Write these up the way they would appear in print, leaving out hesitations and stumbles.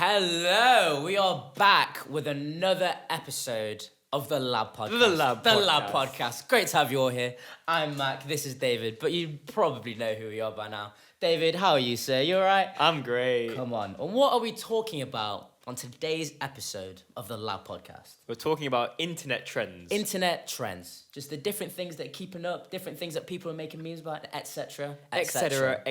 Hello, we are back with another episode of the Lab Podcast. The Lab Podcast. Great to have you all here. I'm Mac, this is David, but you probably know who we are by now. David, how are you, sir? You alright? I'm great. Come on. And what are we talking about on today's episode of the Lab Podcast? We're talking about internet trends. Internet trends. Just the different things that are keeping up, different things that people are making memes about, etc. etc.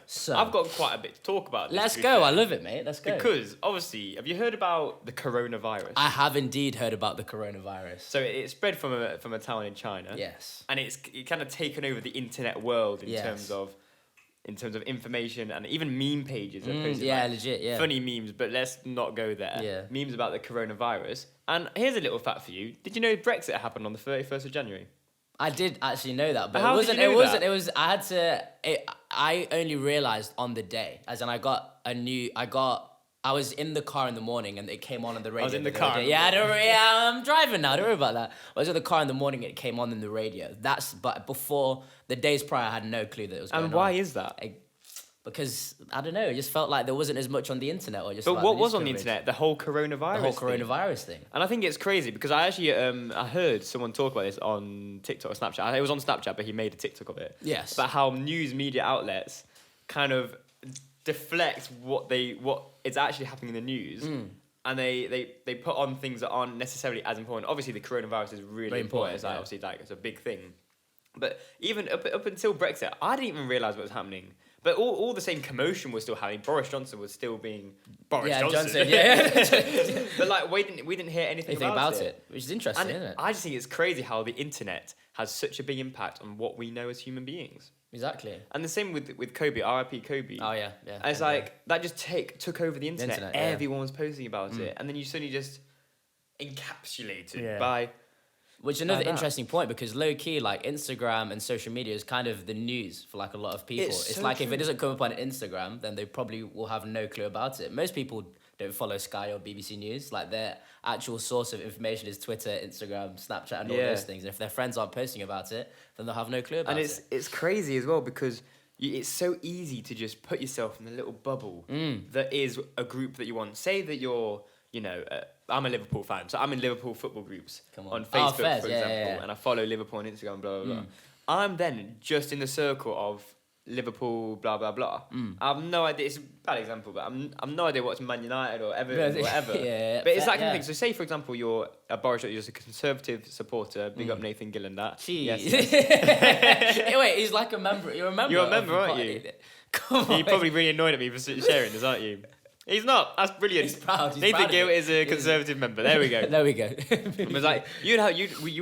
So, I've got quite a bit to talk about. Let's go. I love it, mate. Let's go. Because, obviously, have you heard about the coronavirus? I have indeed heard about the coronavirus. So it spread from a town in China. Yes. And it kind of taken over the internet world in terms of information, and even meme pages are posting legit, funny memes, but let's not go there. Yeah. Memes about the coronavirus. And here's a little fact for you. Did you know Brexit happened on the 31st of January? I did actually know that, but How it did wasn't. you know It wasn't. that? It was. I had to. I only realized on the day, as in I was in the car in the morning and it came on the radio. I was in the other car. day. I'm driving now. Don't worry about that. I was in the car in the morning. It came on in the radio. But before the days prior, I had no clue that it was going on. And why is that? Because I don't know. It just felt like there wasn't as much on the internet, or just. But like what the was news on the coverage. internet? The whole coronavirus. thing. And I think it's crazy because I actually I heard someone talk about this on TikTok or Snapchat. It was on Snapchat, but he made a TikTok of it. Yes. About how news media outlets kind of deflect what is actually happening in the news. And they put on things that aren't necessarily as important. Obviously, the coronavirus is really Very important, It's like, yeah. obviously, like, it's a big thing. But even up until Brexit, I didn't even realise what was happening. But all the same commotion was still happening. Boris Johnson was still being Boris Johnson. Yeah. But like we didn't hear anything about it, which is interesting, and isn't it? I just think it's crazy how the internet has such a big impact on what we know as human beings. Exactly. And the same with Kobe, R.I.P. Kobe. Oh yeah. And it's like that just took over the internet. internet, yeah. Everyone was posting about it, and then you suddenly just encapsulated Yeah. by. Which is another like that. interesting point, because low key, like Instagram and social media is kind of the news for like a lot of people. It's so like if true. it doesn't come up on Instagram, then they probably will have no clue about it. Most people don't follow Sky or BBC News. Like their actual source of information is Twitter, Instagram, Snapchat, and all Yeah. those things. And if their friends aren't posting about it, then they'll have no clue about And it. it's crazy as well because it's so easy to just put yourself in a little bubble that is a group that you want. Say that you're, I'm a Liverpool fan, so I'm in Liverpool football groups Come on. Facebook, Fairs, for yeah, example, yeah. and I follow Liverpool on Instagram, blah, blah, blah. I'm then just in the circle of Liverpool, blah, blah, blah. I have no idea, it's a bad example, but I'm no idea what's Man United or Everton or whatever. Yeah, but it's fair, that kind of thing. So say, for example, you're a Boris, you're just a Conservative supporter, big up Nathan Gillan, that. Jeez. Yes. Wait, he's like a member. You're a member. You're a of member, the aren't party. you? Come on. You're probably really annoyed at me for sharing this, aren't you? He's not. That's brilliant. He's proud. He's Nathan proud of Gill it. is a Conservative member. There we go. There we go. It was like you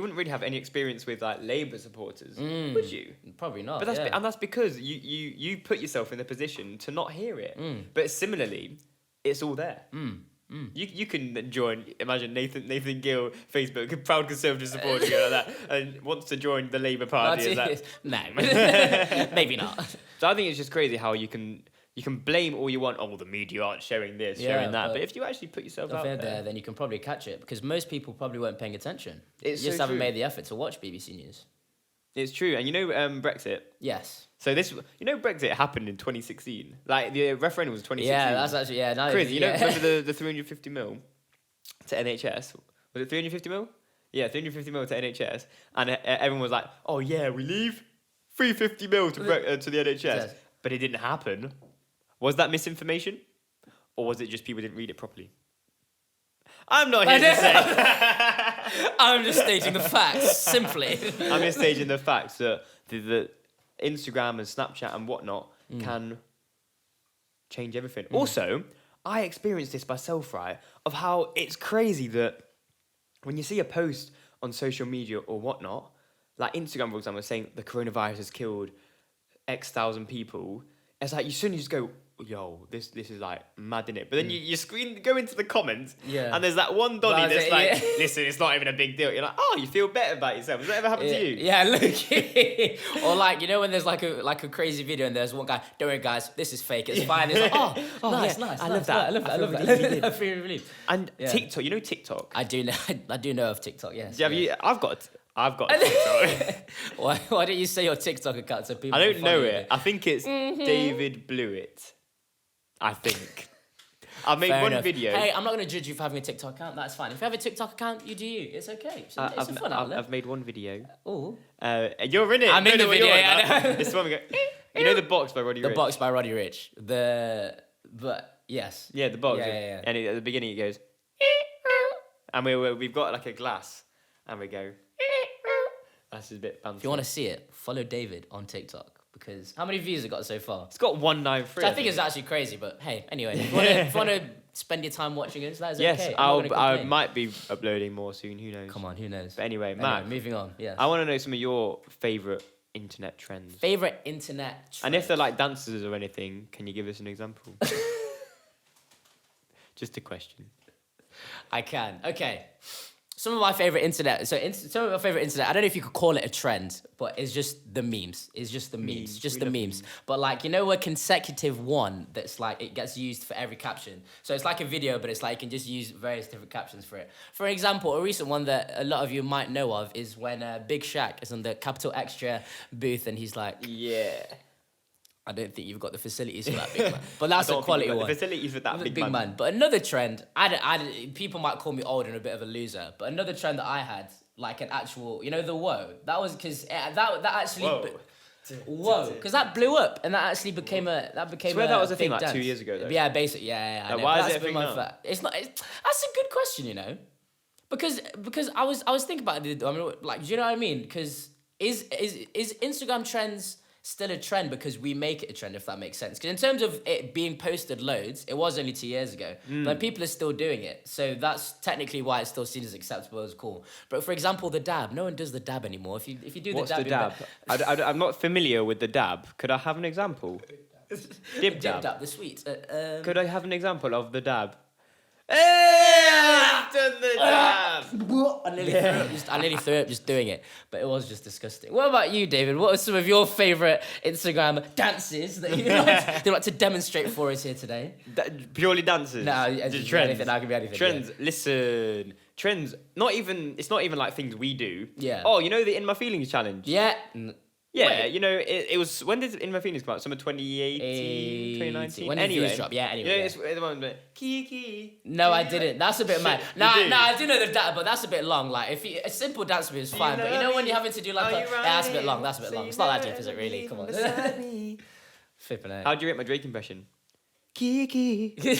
wouldn't really have any experience with like Labour supporters, would you? Probably not. But that's because you put yourself in the position to not hear it. But similarly, it's all there. You can join. Imagine Nathan Gill, Facebook, proud Conservative supporter, like that, and wants to join the Labour Party. Is that? No, maybe not. So I think it's just crazy how you can blame all you want. Oh, the media aren't showing this, Yeah, showing that. but But if you actually put yourself If out they're there, there, then you can probably catch it, because most people probably weren't paying attention. It's You just so haven't true. made the effort to watch BBC News. it's true. And Brexit. Yes. So Brexit happened in 2016. Like the referendum was 2016. Yeah, that's actually now crazy. yeah. Remember the 350 mil to NHS? Was it 350 mil? Yeah, 350 mil to NHS, and everyone was like, "Oh yeah, we leave 350 mil to the NHS," Yes. but it didn't happen. Was that misinformation, or was it just people didn't read it properly? I'm not here to say. I'm just stating the facts simply. I'm just stating the facts that the Instagram and Snapchat and whatnot can change everything. Also, I experienced this myself, right? Of how it's crazy that when you see a post on social media or whatnot, like Instagram, for example, saying the coronavirus has killed X thousand people, it's like you suddenly just go, yo, this is like mad, innit? But then you go into the comments, Yeah. and there's that one Donny That's that's it, like, yeah. listen, it's not even a big deal. You're like, oh, you feel better about yourself. Has that ever happened to you? Yeah, look. Or like, when there's like a crazy video and there's one guy, don't worry guys, this is fake, it's fine. It's like, oh nice, yeah, nice. I love that. I love I feel that. relieved. I feel relieved. And Yeah. TikTok, TikTok? I do know of TikTok, yes. Have you? I've got a TikTok. Why don't you say your TikTok account so people I can don't follow know you? it. I think it's David Blewett. I think. I've made Fair one enough. video. Hey, I'm not gonna judge you for having a TikTok account. That's fine. If you have a TikTok account, you do you. It's okay. It's a fun outlet. I've made one video. Oh, You're in it. I'm in the what you're video, on I about. know. This is when we go. You know the box by Roddy the Ricch? box by Roddy Ricch. But yes. Yeah, the box. Yeah. And at the beginning it goes. And we've got like a glass, and we go. That's a bit fancy. If you want to see it, follow David on TikTok because how many views it got so far? It's got 193. Which I think is actually crazy, but hey, anyway, if you want to spend your time watching it, that is Yes, okay. I'm not gonna I complain. might be uploading more soon. Who knows? Come on, who knows? But anyway, Anyway, Matt, moving on. Yes. I want to know some of your favorite internet trends. Favorite internet. And if they're trend? like dances or anything, can you give us an example? Just a question. I can. Okay. Some of my favorite internet. Some of my favorite internet. I don't know if you could call it a trend, but it's just the memes. It's just the memes. Memes. Just We the love memes. memes. But like a consecutive one that's like it gets used for every caption. So it's like a video, but it's like you can just use various different captions for it. For example, a recent one that a lot of you might know of is when Big Shaq is on the Capital Extra booth and he's like, Yeah. I don't think you've got the facilities for that, big man. But that's a quality one. The facilities for that big man. But another trend, people might call me old and a bit of a loser, but another trend that I had, like an actual, the whoa, that was because that actually, whoa, because that blew up and that actually became a Swear that was a thing big like dance. 2 years ago though. Yeah, basically, yeah. I Like, know, why but is it that's a thing been my now? fact. That's a good question, because I was thinking about it. I mean, like, do you know what I mean? Because is Instagram trends still a trend because we make it a trend, if that makes sense? Because in terms of it being posted loads, it was only 2 years ago, but people are still doing it. So that's technically why it's still seen as acceptable as cool. But for example, the dab, no one does the dab anymore. If you do What's the the dab, dab? I'm not familiar with the dab. Could I have an example? Dib dab. dab, the sweet. Could I have an example of the dab? Hey, I've done the dab. I nearly threw up just doing it, but it was just disgusting. What about you, David? What are some of your favourite Instagram dances that you'd like to demonstrate for us here today? Purely dances. No, Just trends. Anything, that could be anything. Trends. Listen. Trends. It's not even like things we do. Yeah. Oh, you know the In My Feelings challenge? Yeah. Yeah, Wait. it was, when did In My Feelings come out? Summer 2018, 2019? When did anyway. Views drop? Yeah, anyway. You know, Yeah. it's the one that, Kiki. No, I didn't. That's a bit mad. You No, do? I do know the dance, but that's a bit long. Like, if a simple dance move is fine, but when you're having to do like Are a, you yeah, that's a bit right? long. That's a bit So long. you It's not that never deep, is it? Really? Come on. beside me. Flipping out. How do you rate my Drake impression? Kiki. Do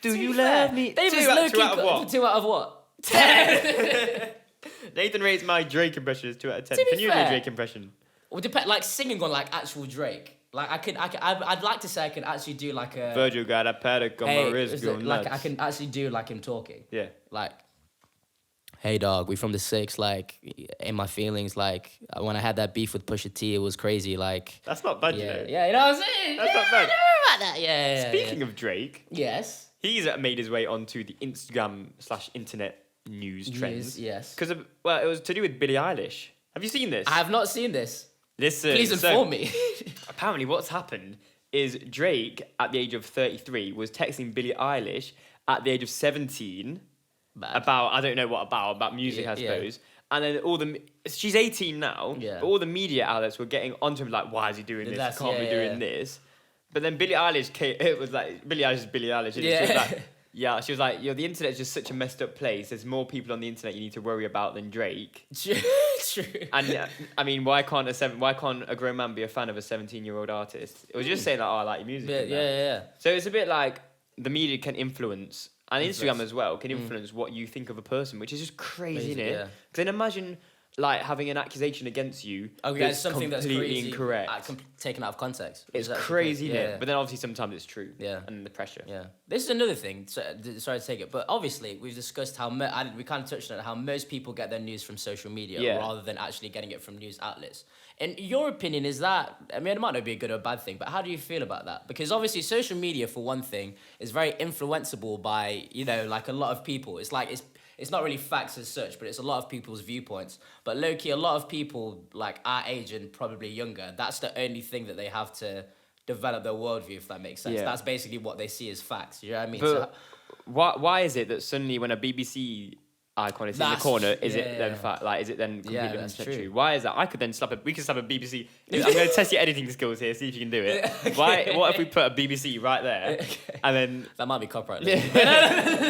To you be fair, love me? David's 2 out of what? 2 out of what? 10. Nathan rates my Drake impression as 2 out of 10. To be Can you do fair- a Drake impression? Well, depend like singing on like actual Drake. Like I'd like to say I can actually do like a. Virgil got a paddock on my wrist, going like I nuts. can actually do like him talking. Yeah. Like, hey dog, we from the 6. Like, in my feelings. Like when I had that beef with Pusha T, it was crazy. Like. That's not bad, you Yeah, know. yeah, you know what I'm saying. That's yeah, not bad. I know about that. Yeah. Speaking of Drake, Yes. he's made his way onto the Instagram/internet news trends. Yes. Because, it was to do with Billie Eilish. Have you seen this? I have not seen this. Listen. Please inform me. Apparently, what's happened is Drake, at the age of 33, was texting Billie Eilish at the age of 17 Bad. about, I don't know what about music, I Yeah. suppose. And then she's 18 now, Yeah. but all the media outlets were getting onto him like, why is he doing this? That's- He can't be yeah, doing yeah. this. But then Billie Eilish came, it was like, Billie Eilish is Billie Eilish. Isn't it? She was Yeah. like, yeah, she was like, the internet is just such a messed up place. There's more people on the internet you need to worry about than Drake. True. And I mean, why can't a grown man be a fan of a 17-year-old artist? It was just saying that, I like your music. Yeah, and that. yeah. So it's a bit like the media can influence, and Influence. Instagram as well can influence what you think of a person, which is just crazy, Crazy, innit? yeah. Because then imagine like having an accusation against you Okay, that's something that's completely crazy, incorrect. Taken out of context. It's actually crazy, crazy. innit? But then obviously sometimes it's true. Yeah. And the pressure. Yeah, this is another thing. Sorry to take it, but obviously we've discussed how we kind of touched on it, how most people get their news from social media Yeah. rather than actually getting it from news outlets. In your opinion, is that? I mean, it might not be a good or bad thing, but how do you feel about that? Because obviously, social media, for one thing, is very influenceable by like a lot of people. It's like it's not really facts as such, but it's a lot of people's viewpoints. But low-key, a lot of people like our age and probably younger, that's the only thing that they have to develop their worldview, if that makes sense. Yeah. That's basically what they see as facts. You know what I mean? But why is it that suddenly when a BBC icon is in the That's- corner, is yeah, it then yeah. is it then completely that's untrue? true. Why is that? I could then we could slap a BBC. I'm going to test your editing skills here, see if you can do it. Okay. What if we put a BBC right there, Okay. and then That might be copyright.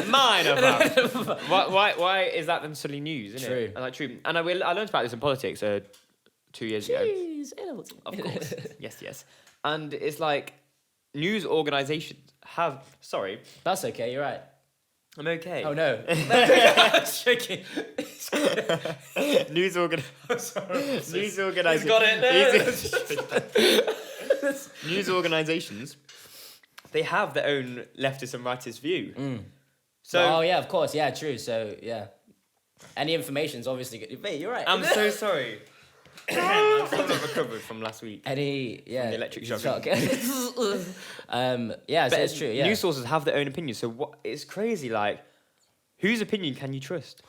minor fam. Why is that then suddenly news? Isn't True. it? And like true. And I learned about this in politics 2 years ago. Jeez, A-level team. Of course. yes. And it's like news organisations have. Sorry, That's okay. You're right. I'm okay. Oh no. I was joking. News organ. News organisations. He's got it. News organisations. They have their own leftist and rightist view. So oh yeah, of course. Yeah, true. So yeah, any information's obviously good. Mate, you're right. I'm so sorry. I'm still not recovered from last week. Any yeah. the electric shock. Yeah, so But it's true. Yeah. news sources have their own opinions. So what? It's crazy. Like, whose opinion can you trust?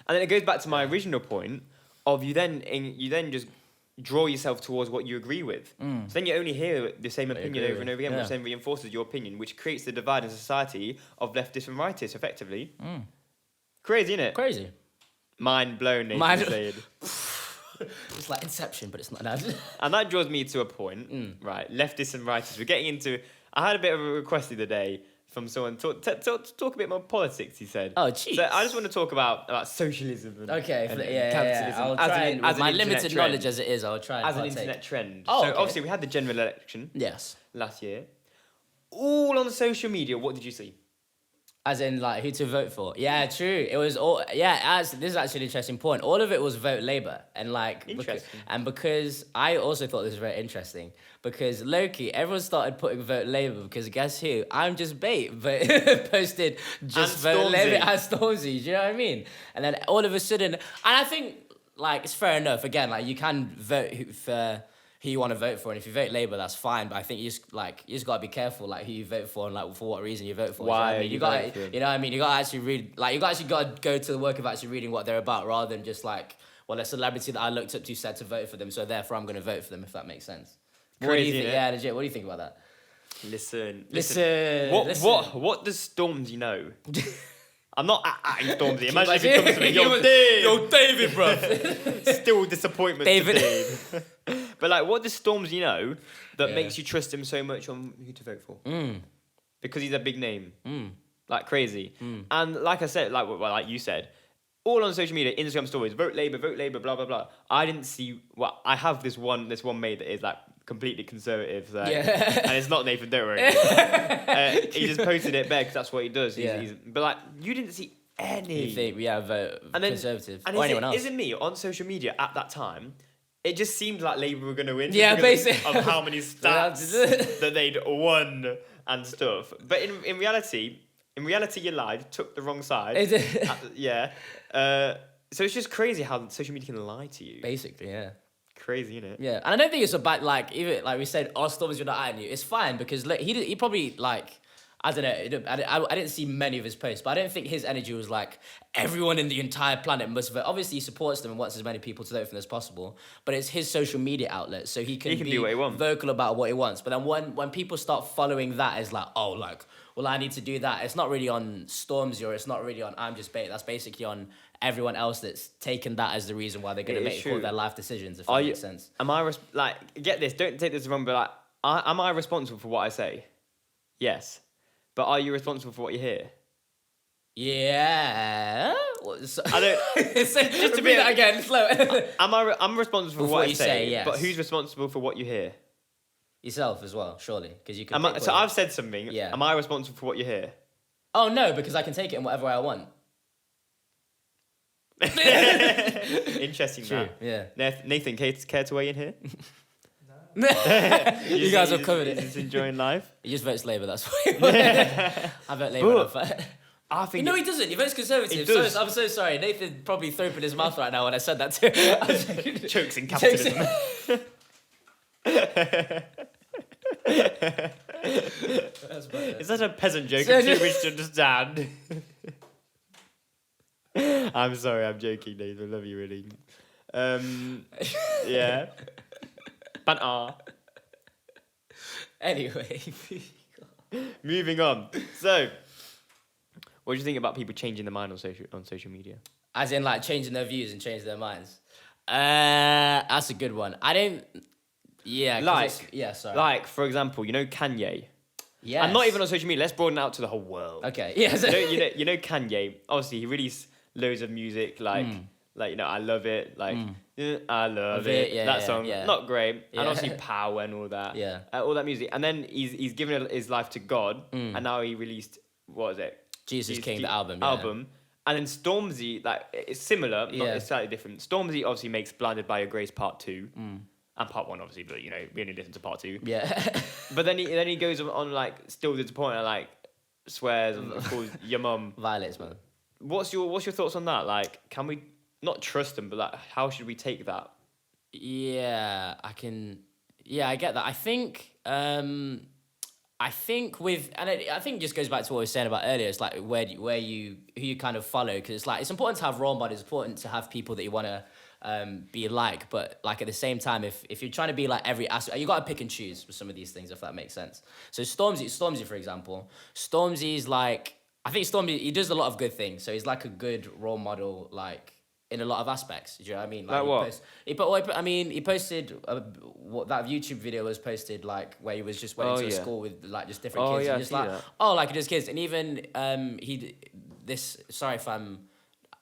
And then it goes back to my original point of you then just draw yourself towards what you agree with. So then you only hear the same opinion agree over and with. over again, Yeah. which then reinforces your opinion, which creates the divide in society of leftists and rightists, effectively. Crazy, isn't it? Crazy. Mind blown, Nathan Mind- said. It's like Inception, but it's not. And that draws me to a point, right? Leftists and rightists. We're getting into. I had a bit of a request the other day from someone talk a bit more politics. He said. Oh, jeez. So I just want to talk about socialism. And, Okay, and yeah. capitalism I'll as try an, and, as with an my internet limited trend. knowledge as it is, I'll try and As an partake. internet trend. Oh, so okay. obviously we had the general election Yes. last year. All on social media. What did you see? As in, like, who to vote for. Yeah, true. It was all. Yeah, this is actually an interesting point. All of it was vote Labour, and like, Interesting. because I also thought this was very interesting because Loki, everyone started putting vote Labour because guess who? I'm just bait, but posted just And vote Stormzy. Labour as Stormzy. Do you know what I mean? And then all of a sudden, and I think like it's fair enough. Again, like you can vote for who you want to vote for, and if you vote Labour, that's fine. But I think you just gotta be careful, like who you vote for and like for what reason you vote for. Why you are know what I you mean? voting for them? You know what I mean? You gotta actually read, like you actually gotta go to the work of actually reading what they're about, rather than just like, well, a celebrity that I looked up to said to vote for them, so therefore I'm gonna vote for them. If that makes sense. What do Crazy, you think? innit? Yeah, legit. What do you think about that? Listen. What does Stormzy know? I'm not at Stormzy. Imagine if he comes to me, yo, Dave. Yo, David, bro. Still disappointment David. to Dave. But like, what does Stormzy know that Yeah. makes you trust him so much on who to vote for? Because he's a big name, like crazy. And like I said, like you said, all on social media, Instagram stories, vote Labour, blah blah blah. I didn't see. Well, I have this one mate that is like completely conservative, so, Yeah. and it's not Nathan, don't worry. He just posted it there because that's what he does. Yeah. But like, you didn't see any. You think vote And then- Conservative And or is anyone else? it me on social media at that time? It just seemed like Labour were going to win. Yeah, because basically. Of how many stats that they'd won and stuff. But in reality, you lied, took the wrong side. Is it- Yeah. So it's just crazy how social media can lie to you. Basically, yeah. Crazy, innit? Yeah, and I don't think it's about like even like we said, oh, Stormzy not eyeing you. It's fine because like, he probably like I don't know. I didn't see many of his posts, but I don't think his energy was like everyone in the entire planet must vote. Obviously, he supports them and wants as many people to vote for them as possible. But it's his social media outlet, so he can be do what he wants. vocal about what he wants. But then when people start following that as like, oh, like, well, I need to do that. It's not really on Stormzy or it's not really on I'm just bait. That's basically on everyone else that's taken that as the reason why they're going It to is make all true. their life decisions. If Are that you- makes sense. Am I get this? Don't take this wrong, but like, am I responsible for what I say? Yes, but are you responsible for what you hear? Yeah. I don't. Just to be- repeat that again, slow. I'm responsible for what I say, yes. but who's responsible for what you hear? Yourself as well, surely, because you can. Am I, pick so what you- I've said something. Yeah. Am I responsible for what you hear? Oh no, because I can take it in whatever way I want. Interesting. True. That. Yeah. Nathan, care to weigh in here? You guys have covered He's it. just enjoying life. He just votes Labour. That's why. I vote Labour. But- I think. No, he doesn't. He votes Conservative. He does. So, I'm so sorry. Nathan probably threw up in his mouth right now when I said that too. Chokes in Chokes capitalism. Is that a peasant joke? I'm too rich to understand. I'm sorry, I'm joking, Nathan. I love you, really. Yeah. Banter. Anyway. Moving on. So, What do you think about people changing their mind on social media? As in, like, changing their views and changing their minds. That's a good one. I don't. Yeah. Sorry. Like, for example, you know Kanye. Yeah. And not even on social media. Let's broaden it out to the whole world. Okay. Yes. You know Kanye. Obviously, he released loads of music. Like I love it. Like I love it. Yeah, that yeah, song, yeah. not great. Yeah. And obviously Power and all that. Yeah. All that music. And then he's given his life to God. And now he released, what is it? Jesus King, the album. Yeah. Album. And then Stormzy, like, it's similar, Yeah. it's slightly different. Stormzy obviously makes Blinded by Your Grace Part 2. And Part 1, obviously, but, we only listen to Part 2. Yeah. But then he goes on, like, still disappointed, like, swears and calls your mum. Violets, man. What's your thoughts on that? Like, can we not trust him, but, like, how should we take that? Yeah, I can. Yeah, I get that. I think with, and I think it just goes back to what we were saying about earlier. It's like who you kind of follow, because it's like it's important to have role models. It's important to have people that you want to be like, but like at the same time, if you're trying to be like every aspect, you got to pick and choose with some of these things, if that makes sense. So Stormzy, for example, Stormzy's like, I think Stormzy, he does a lot of good things. So he's like a good role model, like in a lot of aspects. Do you know what I mean? Like what? He posted what that YouTube video was posted, like where he was just went into a school with like just different kids. Yeah, And just like, like just kids. And even sorry if I'm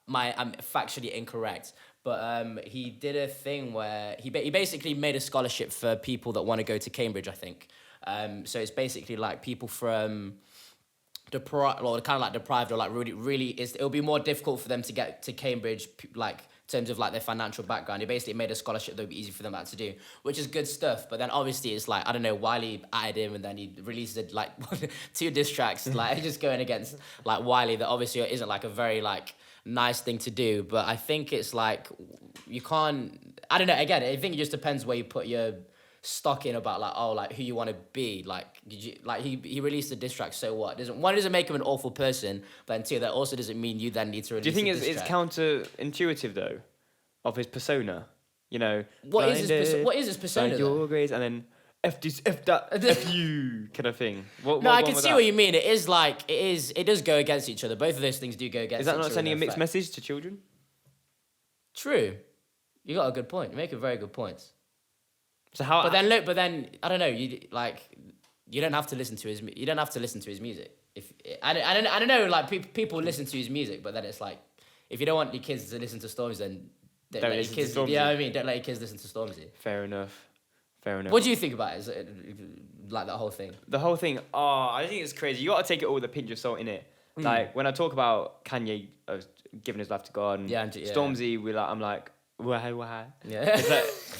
factually incorrect, but he did a thing where he basically made a scholarship for people that want to go to Cambridge, I think. So it's basically like people from deprived or like really it'll be more difficult for them to get to Cambridge, like in terms of like their financial background. He basically made a scholarship that would be easy for them to do, which is good stuff. But then obviously it's like, I don't know, Wiley added him and then he released like 2 diss tracks, like just going against like Wiley, that obviously isn't like a very like nice thing to do. But I think it's like, you can't, I don't know, again, I think it just depends where you put your stock in about like who you want to be. Like, did you like he released a diss track, so what? Doesn't make him an awful person, but then 2, that also doesn't mean you then need to release. Do you think a diss it's track. counterintuitive though, of his persona? What is his persona? Like your grace, and then F this, F that, F you kind of thing. I can see what you mean. It does go against each other. Both of those things do go against. Is that each not other sending a in mixed effect. message to children? True, you got a good point. You make a very good point. So how? But then I don't know. You don't have to listen to his. You don't have to listen to his music. I don't know. Like people listen to his music, but then it's like, if you don't want your kids to listen to Stormzy, then don't let your kids. Stormzy. Yeah, I mean, don't let your kids listen to Stormzy. Fair enough. What do you think about it? Like that whole thing? The whole thing. Oh, I think it's crazy. You got to take it all with a pinch of salt in it. Like when I talk about Kanye giving his life to God and Stormzy, I'm like, why? Yeah.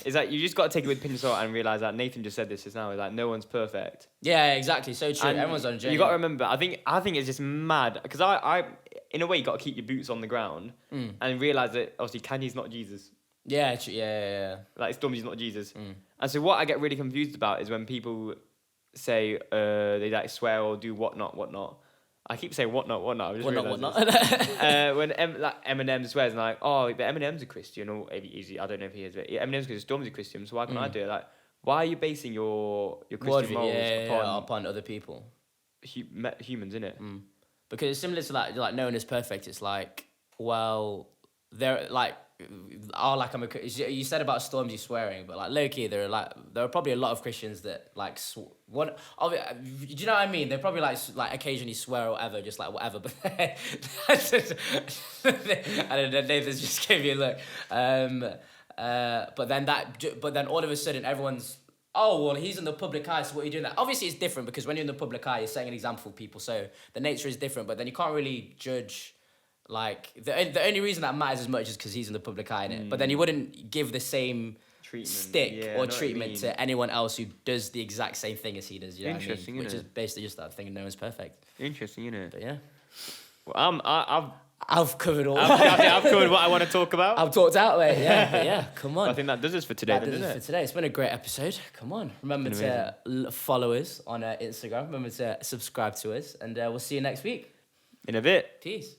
It's like you just got to take it with a pinch of salt and realize that Nathan just said this just now. Like no one's perfect. Yeah, exactly. So true. And everyone's on a journey. You got to remember. I think it's just mad because I in a way you got to keep your boots on the ground and realize that obviously Kanye's not Jesus. Yeah. Yeah. Like Stormzy's not Jesus. And so what I get really confused about is when people say they like swear or do whatnot. I keep saying whatnot. I just Whatnot. When Eminem swears and like, oh, but Eminem's a Christian, or maybe I don't know if he is, but Eminem's Christian, Stormzy's a Christian, so why can't I do it? Like, why are you basing your Christian morals upon other people? Humans, innit? Because it's similar to like no one is perfect. It's like, well, they're like, you said about Stormzy swearing, but like low-key there are probably a lot of Christians that like do you know what I mean? They probably like occasionally swear or whatever, just like whatever. But I don't know. Nathan's just gave me a look. But then all of a sudden everyone's, oh well, he's in the public eye, so what are you doing that? Obviously it's different because when you're in the public eye, you're setting an example for people, so the nature is different. But then you can't really judge. Like the only reason that matters as much is because he's in the public eye, innit? But then you wouldn't give the same treatment to anyone else who does the exact same thing as he does. You know what I mean? Which is basically just that thing. No one's perfect. Interesting, isn't it? But yeah. Well, I've covered all. I've covered what I want to talk about. I've talked out, mate. Yeah, but yeah. Come on. I think that does us for today. That does it for today. It's been a great episode. Come on. Remember to follow us on Instagram. Remember to subscribe to us, and we'll see you next week. In a bit. Peace.